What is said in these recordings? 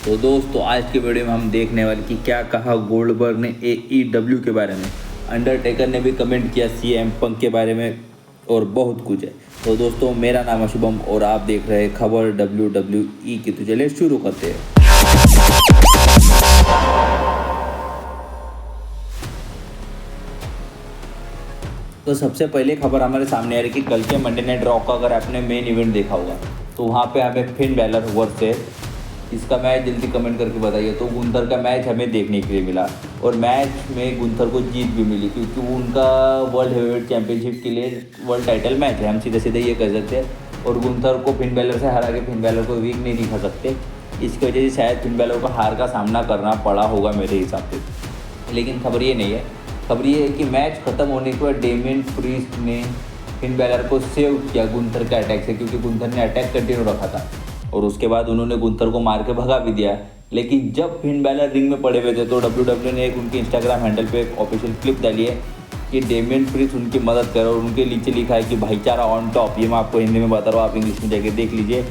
तो दोस्तों आज के वीडियो में हम देखने वाले कि क्या कहा गोल्डबर्ग ने AEW के बारे में, अंडरटेकर ने भी कमेंट किया CM पंक के बारे में और बहुत कुछ है। तो दोस्तों मेरा नाम है शुभम और आप देख रहे हैं खबर WWE की। तो चलिए शुरू करते हैं। तो सबसे पहले खबर हमारे सामने आ रही है कि कल के मंडे नाइट रॉ का अगर आपने मेन इवेंट देखा होगा तो वहाँ पे हमें फिन बैलर वर्सेस इसका मैच जल्दी कमेंट करके बताइए। तो गुंथर का मैच हमें देखने के लिए मिला और मैच में गुंथर को जीत भी मिली क्योंकि वो उनका वर्ल्ड हेवीवेट चैंपियनशिप के लिए वर्ल्ड टाइटल मैच है, हम सीधे सीधे ये कह सकते हैं। और गुंथर को फिन बैलर से हरा के फिन बैलर को वीक नहीं दिखा सकते, इसकी वजह से शायद फिन बैलर को हार का सामना करना पड़ा होगा मेरे हिसाब से। लेकिन खबर ये नहीं है, खबर ये है कि मैच खत्म होने के बाद डेमियन प्रीस्ट ने फिन बैलर को सेव किया गुंथर के अटैक से, क्योंकि गुंथर ने अटैक कंटिन्यू रखा था और उसके बाद उन्होंने गुंथर को मार के भगा भी दिया। लेकिन जब फिन बैलर रिंग में पड़े हुए थे तो WWE ने एक उनके इंस्टाग्राम हैंडल पे एक ऑफिशियल क्लिप डाली है कि डेमियन प्रीस्ट उनकी मदद करे और उनके नीचे लिखा है कि भाईचारा ऑन टॉप। ये मैं आपको हिंदी में बता रहा हूँ, आप इंग्लिश में जाके देख लीजिए,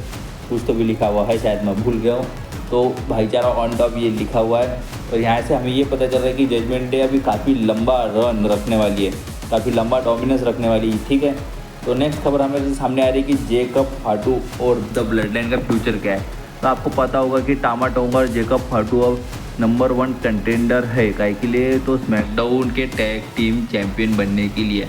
कुछ तो भी लिखा हुआ है, शायद मैं भूल गया हूँ। तो भाईचारा ऑन टॉप ये लिखा हुआ है और यहाँ से हमें ये पता चल रहा है कि जजमेंट डे अभी काफ़ी लंबा रन रखने वाली है, काफ़ी लंबा डोमिनेंस रखने वाली है। ठीक है, तो नेक्स्ट खबर हमें सामने आ रही है कि जेकब फाटू और द ब्लडलाइन का फ्यूचर क्या है। तो आपको पता होगा कि टामा टोंगा और जेकब फाटू अब नंबर 1 कंटेंडर है काय के लिए, तो स्मैकडाउन के टैग टीम चैंपियन बनने के लिए,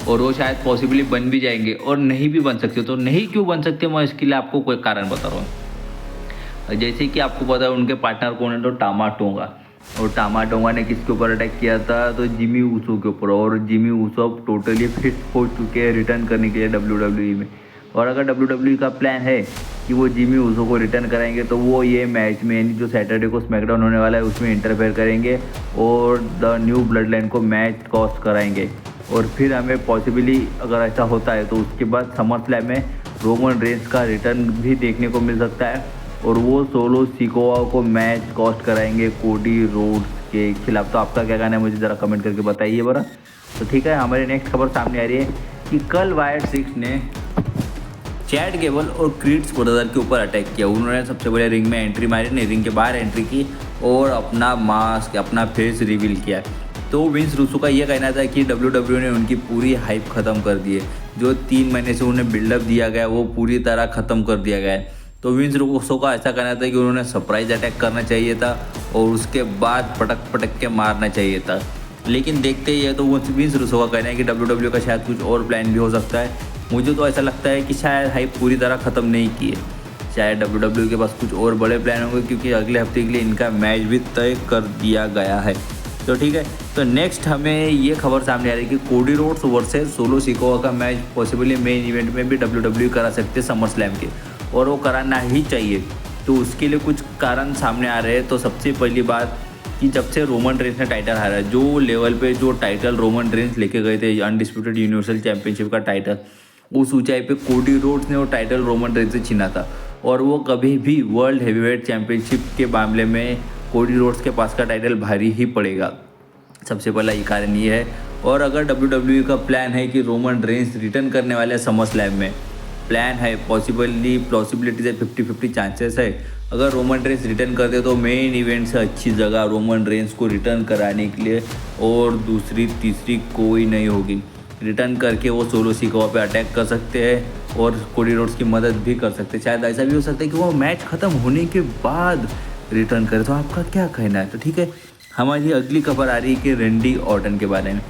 और वो शायद पॉसिबली बन भी जाएंगे और नहीं भी बन सकते। तो नहीं क्यों बन सकते, मैं इसके लिए आपको कोई कारण बता रहा हूँ। जैसे कि आपको पता है उनके पार्टनर कौन है, तो टामा टोंगा, और टामा टोंगा ने किसके ऊपर अटैक किया था, तो जिमी ऊसो के ऊपर। और जिमी ऊसो अब टोटली फिट हो चुके हैं रिटर्न करने के लिए WWE में। और अगर WWE का प्लान है कि वो जिमी ऊसो को रिटर्न कराएंगे तो वो ये मैच में यानी जो सैटरडे को स्मैकडाउन होने वाला है उसमें इंटरफेयर करेंगे और द न्यू ब्लड लाइन को मैच कॉस्ट कराएंगे। और फिर हमें पॉसिबली अगर ऐसा होता है तो उसके बाद समर स्लैम में रोमन रेंस का रिटर्न भी देखने को मिल सकता है और वो सोलो सिकोआ को मैच कॉस्ट कराएंगे कोडी रोड्स के खिलाफ। तो आपका क्या कहना है मुझे ज़रा कमेंट करके बताइए बरा। तो ठीक है, हमारी नेक्स्ट खबर सामने आ रही है कि कल वायर्ड 6 ने चैट गेबल और क्रीड्स ब्रदर के ऊपर अटैक किया। उन्होंने सबसे पहले रिंग में एंट्री मारी, नहीं रिंग के बाहर एंट्री की और अपना मास्क, अपना फेस रिवील किया। तो विंस रूसो का ये कहना था कि WWE ने उनकी पूरी हाइप ख़त्म कर दी है, जो 3 महीने से उन्हें बिल्डअप दिया गया वो पूरी तरह ख़त्म कर दिया गया है। तो विंस रूसो का ऐसा कहना था कि उन्होंने सरप्राइज अटैक करना चाहिए था और उसके बाद पटक पटक के मारना चाहिए था। लेकिन देखते ही है तो वो विंस रूसो का कहना है कि WWE का शायद कुछ और प्लान भी हो सकता है। मुझे तो ऐसा लगता है कि शायद हाइप पूरी तरह ख़त्म नहीं की है, शायद WWE के पास कुछ और बड़े प्लान होंगे, क्योंकि अगले हफ्ते के लिए इनका मैच भी तय कर दिया गया है। तो ठीक है, तो नेक्स्ट हमें ये खबर सामने आ रही है कि Cody Rhodes versus solo Sikoa का मैच पॉसिबली मेन इवेंट में भी WWE करा सकते हैं समर स्लैम के, और वो कराना ही चाहिए। तो उसके लिए कुछ कारण सामने आ रहे हैं। तो सबसे पहली बात कि जब से रोमन रेंस ने टाइटल हारा, जो लेवल पे जो टाइटल रोमन रेंस लेके गए थे अनडिस्प्यूटेड यूनिवर्सल चैंपियनशिप का टाइटल, उस ऊंचाई पे कोडी रोड्स ने वो टाइटल रोमन रेंस से छीना था और वो कभी भी वर्ल्ड हेवीवेट चैंपियनशिप के मामले में कोडी रोड्स के पास का टाइटल भारी ही पड़ेगा। सबसे पहला ये कारण ये है। और अगर WWE का प्लान है कि रोमन रेंस रिटर्न करने वाले समर स्लैम में, प्लान है, पॉसिबिलिटीज है, 50-50 चांसेस है। अगर रोमन रेंस रिटर्न करते तो मेन इवेंट से अच्छी जगह रोमन रेंस को रिटर्न कराने के लिए और दूसरी तीसरी कोई नहीं होगी। रिटर्न करके वो सोलो सिकोआ पे अटैक कर सकते हैं और कोडी रोड्स की मदद भी कर सकते हैं। शायद ऐसा भी हो सकता है कि वो मैच ख़त्म होने के बाद रिटर्न करे। तो आपका क्या कहना है? तो ठीक है, हमारी अगली खबर आ रही है कि रैंडी ऑर्टन के बारे में।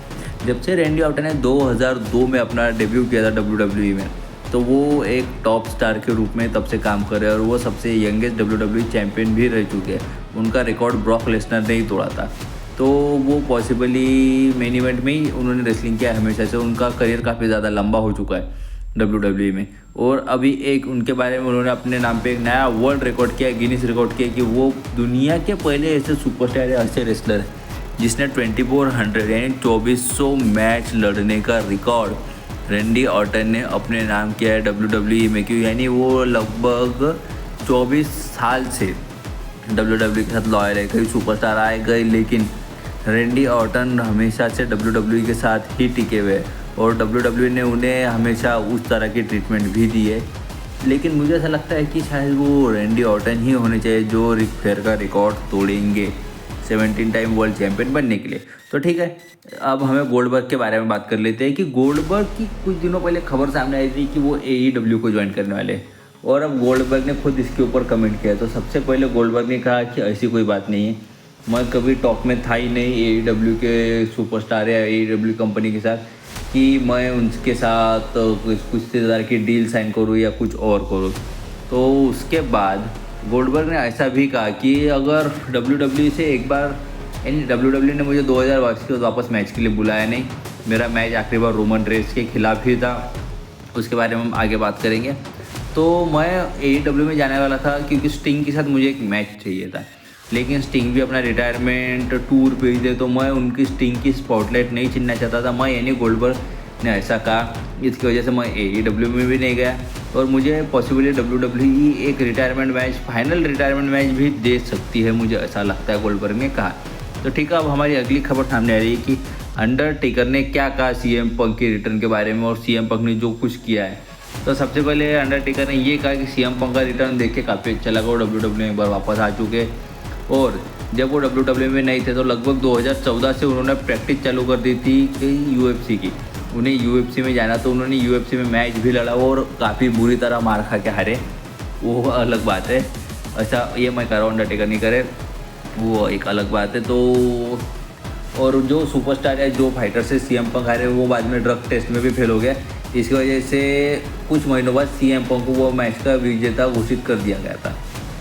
जब से रैंडी ऑर्टन ने 2002 में अपना डेब्यू किया था WWE में, तो वो एक टॉप स्टार के रूप में तब से काम कर रहे हैं और वो सबसे यंगेस्ट WWE चैंपियन भी रह चुके हैं। उनका रिकॉर्ड ब्रॉक लेसनर ने ही तोड़ा था। तो वो पॉसिबली मेन इवेंट में ही उन्होंने रेसलिंग किया हमेशा से। उनका करियर काफ़ी ज़्यादा लंबा हो चुका है WWE में, और अभी एक उनके बारे में उन्होंने अपने नाम पे एक नया वर्ल्ड रिकॉर्ड किया, गिनीज रिकॉर्ड किया, कि वो दुनिया के पहले ऐसे सुपरस्टार या ऐसे रेसलर है जिसने 2400 यानी 2400 मैच लड़ने का रिकॉर्ड रैंडी ऑर्टन ने अपने नाम किया है WWE में। क्यों? यानी वो लगभग 24 साल से WWE के साथ लॉयल है। कई सुपरस्टार आए गए, लेकिन रैंडी ऑर्टन हमेशा से WWE के साथ ही टिके हुए हैं और WWE ने उन्हें हमेशा उस तरह की ट्रीटमेंट भी दी है लेकिन मुझे ऐसा लगता है कि शायद वो रैंडी ऑर्टन ही होने चाहिए जो रिक फेयर का रिकॉर्ड तोड़ेंगे 17 टाइम वर्ल्ड चैंपियन बनने के लिए। तो ठीक है, अब हमें गोल्डबर्ग के बारे में बात कर लेते हैं कि गोल्डबर्ग की कुछ दिनों पहले खबर सामने आई थी कि वो AEW को ज्वाइन करने वाले हैं, और अब गोल्डबर्ग ने खुद इसके ऊपर कमेंट किया। तो सबसे पहले गोल्डबर्ग ने कहा कि ऐसी कोई बात नहीं है, मैं कभी टॉक में था ही नहीं AEW के सुपरस्टार या AEW कंपनी के साथ कि मैं उनके साथ कुछ तरह की डील साइन करूँ या कुछ और करूँ। तो उसके बाद गोल्डबर्ग ने ऐसा भी कहा कि अगर WWE से एक बार, यानी WWE ने मुझे 2022 के वापस मैच के लिए बुलाया नहीं, मेरा मैच आखिरी बार रोमन रेंस के खिलाफ ही था, उसके बारे में हम आगे बात करेंगे। तो मैं AEW में जाने वाला था क्योंकि स्टिंग के साथ मुझे एक मैच चाहिए था, लेकिन स्टिंग भी अपना रिटायरमेंट टूर पे ही थे, तो मैं उनकी स्टिंग की स्पॉटलाइट नहीं छीनना चाहता था मैं, यानी गोल्डबर्ग ने ऐसा कहा। इसकी वजह से मैं AEW में भी नहीं गया, और मुझे पॉसिबली WWE एक retirement match, final retirement match भी दे सकती है, मुझे ऐसा लगता है, गोल्डबर्ग ने कहा। तो ठीक है, अब हमारी अगली खबर सामने आ रही है कि अंडरटेकर ने क्या कहा CM पंक के रिटर्न के बारे में, और CM पंक ने जो कुछ किया है। तो सबसे पहले अंडरटेकर ने ये कहा कि CM पंक का रिटर्न देख के काफ़ी अच्छा लगा, और WWE में एक बार वापस आ चुके, और जब वो WWE में नहीं थे तो लगभग 2014 से उन्होंने प्रैक्टिस चालू कर दी थी UFC की। उन्हें UFC में जाना, तो उन्होंने UFC में मैच भी लड़ा और काफ़ी बुरी तरह मार खा के हारे, वो अलग बात है। ऐसा ये मैं कर रहा हूँ, अंडरटेकर नहीं करे, वो एक अलग बात है। तो और जो सुपरस्टार है, जो फाइटर से CM पंक हारे, वो बाद में ड्रग टेस्ट में भी फेल हो गया। इसकी वजह से कुछ महीनों बाद CM पंक को वो मैच का विजेता घोषित कर दिया गया था।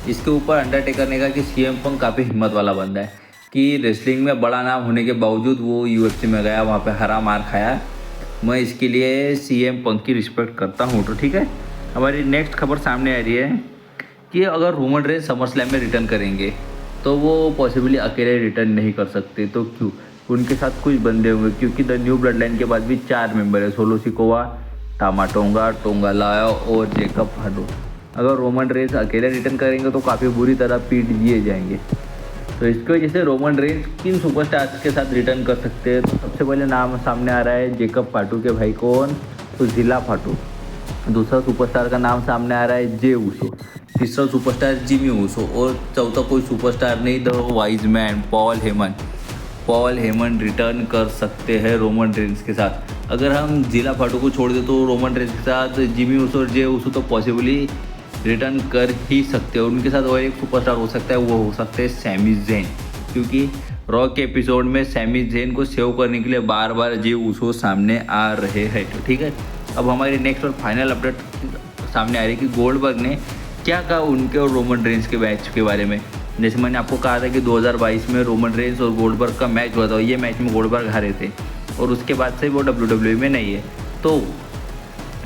इसके ऊपर अंडरटेकर ने कहा कि CM पंक काफ़ी हिम्मत वाला बंदा है, कि रेसलिंग में बड़ा नाम होने के बावजूद वो UFC में गया, वहाँ पे हरा मार खाया। मैं इसके लिए CM पंक की रिस्पेक्ट करता हूँ। तो ठीक है, हमारी नेक्स्ट खबर सामने आ रही है कि अगर रोमन रेंस समरस्लैम में रिटर्न करेंगे तो वो पॉसिबली अकेले रिटर्न नहीं कर सकते। तो क्यों? उनके साथ कुछ बंदे होंगे, क्योंकि द न्यू ब्लड लाइन के बाद भी 4 मेंबर है, सोलो सिकोवा, टामा टोंगा, टोंगा लायो और जेकब फाडो। अगर रोमन रेंस अकेले रिटर्न करेंगे तो काफ़ी बुरी तरह पीट दिए जाएंगे। तो इसकी वजह से रोमन रेंस किन सुपरस्टार्स के साथ रिटर्न कर सकते हैं? तो सबसे पहले नाम सामने आ रहा है जेकब फाटू के भाई कौन, तो जिला फाटू। दूसरा सुपरस्टार का नाम सामने आ रहा है जे ऊसो। तीसरा सुपरस्टार जिमी ऊसो, और चौथा कोई सुपरस्टार नहीं, the wise man Paul Heyman. Paul Heyman return कर सकते हैं रोमन रेंस के साथ। अगर हम जिला फाटू को छोड़ दें तो रोमन रेंस के साथ जिमी ऊसो और जे ऊसो तो पॉसिबली रिटर्न कर ही सकते हैं। उनके साथ और एक सुपरस्टार हो सकता है, वो हो सकते हैं सैमी ज़ेन, क्योंकि रॉ के एपिसोड में सैमी ज़ेन को सेव करने के लिए बार बार जे ऊसो सामने आ रहे हैं। तो ठीक है, अब हमारी नेक्स्ट और फाइनल अपडेट सामने आ रही है कि गोल्डबर्ग ने क्या कहा उनके और रोमन रेंस के मैच के बारे में। जैसे मैंने आपको कहा था कि 2022 में रोमन रेंस और गोल्डबर्ग का मैच हुआ था, ये मैच में गोल्डबर्ग हारे थे, और उसके बाद से वो WWE में नहीं है। तो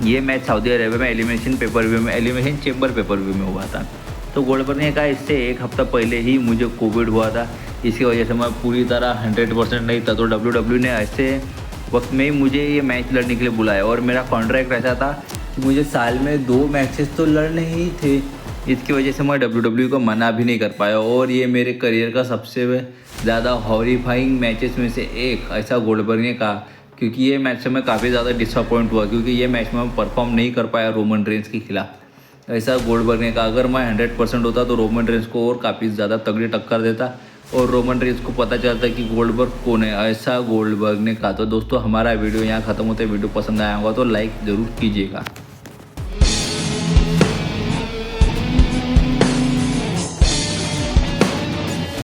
ये मैच सऊदी अरेबिया में एलिमिनेशन चेंबर पेपर व्यू में हुआ था। तो गोल्डबर्ग ने कहा इससे एक हफ्ता पहले ही मुझे कोविड हुआ था, इसकी वजह से मैं पूरी तरह 100% नहीं था। तो WWE ने ऐसे वक्त में ही मुझे ये मैच लड़ने के लिए बुलाया, और मेरा कॉन्ट्रैक्ट ऐसा था कि मुझे साल में 2 मैचेस तो लड़ने ही थे। इसकी वजह से मैं WWE को मना भी नहीं कर पाया, और ये मेरे करियर का सबसे ज़्यादा हॉरिफाइंग मैचेस में से एक, ऐसा गोल्डबर्ग ने कहा। क्योंकि ये मैच से मैं काफ़ी ज़्यादा डिसअपॉइंट हुआ, क्योंकि ये मैच में मैं परफॉर्म नहीं कर पाया रोमन रेंस के खिलाफ। ऐसा गोल्डबर्ग ने कहा। अगर मैं 100% होता तो रोमन रेंस को और काफ़ी ज़्यादा तगड़ी टक्कर देता, और रोमन रेंस को पता चलता कि गोल्डबर्ग कौन है, ऐसा गोल्डबर्ग ने कहा। तो दोस्तों, हमारा वीडियो यहाँ ख़त्म होता है। वीडियो पसंद आया होगा तो लाइक ज़रूर कीजिएगा।